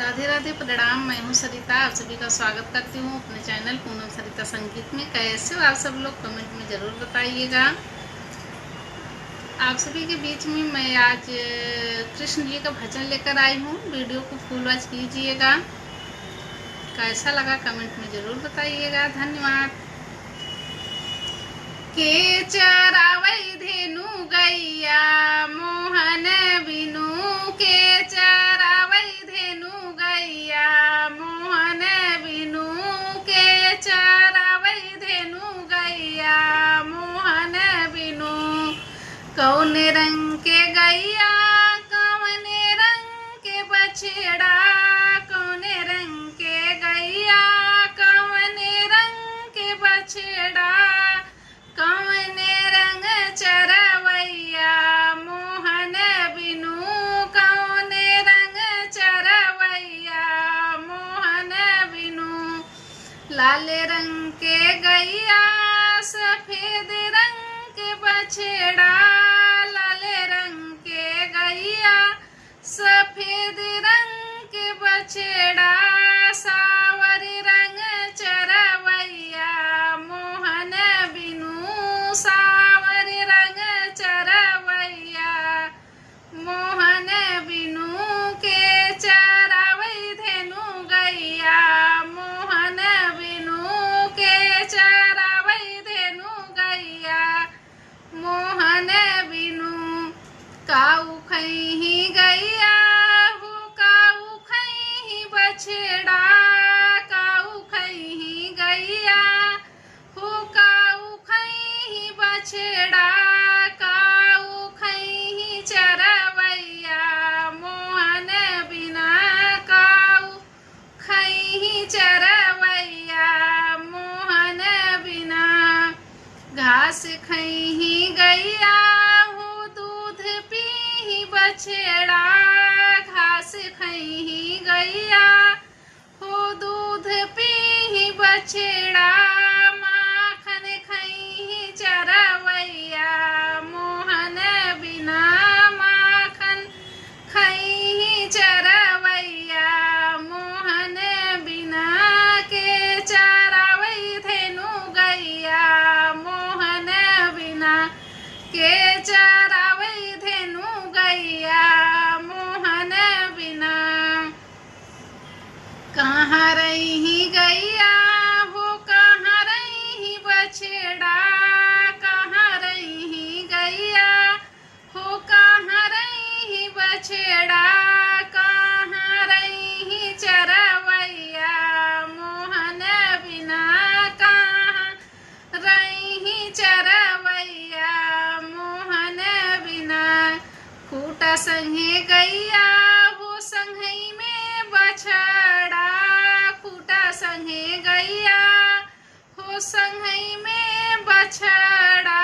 राधे राधे प्रणाम। मैं हूँ सरिता, आप सभी का स्वागत करती हूँ अपने चैनल पूनम सरिता संगीत में। कैसे हो आप सब लोग, कमेंट में ज़रूर बताइएगा। आप सभी के बीच में मैं आज कृष्ण जी का भजन लेकर आई हूँ। वीडियो को फुल वॉच कीजिएगा। कैसा लगा कमेंट में ज़रूर बताइएगा। धन्यवाद। के चरावई धेनु गैया मोहन बिनु, के चरावई धेनु गैया मोहन बिनु, के चरावई धेनु गैया मोहन बिनु। कौन रंग के गैया कौन रंग के बछड़ा, कौन रंग के गैया कौन रंग के बछड़ा, कौन रंग चरवैया मोहन बिनु, कौन रंग चरवैया मोहन बिनु। लाल रंग के गैया सफेद रंग के बछड़ा, लाल रंग के गैया सफेद रंग के बछड़ा, सावर रंग चरवैया मोहन बिनु, सावर रंग चरवैया मोहन बिनु। के चरावई धेनु गैया मोहन बिनु, के चरावई धेनु गैया मोहन बिनु। काऊ खैही गैया हो काऊ खैही बछड़ा, काऊ खैही गैया हो काऊ खैही बछड़ा, काऊ खैही चरवैया मोहन बिना, काऊ खैही चरवैया मोहन बिना। घास खैही गैया हो दूध पीही बछड़ा, घास खैही गैया हो दूध पीही बछड़ा, माखन खैही चरवैया मोहन बिना, माखन खैही चरवैया मोहन बिना। के चरावई धेनु गैया मोहन बिना, के चरावई धेनु गैया मोहन बिना। कहाँ रही गैया हो कहाँ रही बछड़ा, कहाँ रही गैया हो कहाँ रही बछड़ा, कहाँ रही चरवैया मोहन बिना, कहाँ रही चरवैया मोहन बिना। खूटा संगे गैया हो संगई में बछड़ा, खूटा संगे गैया हो संगई में बछड़ा,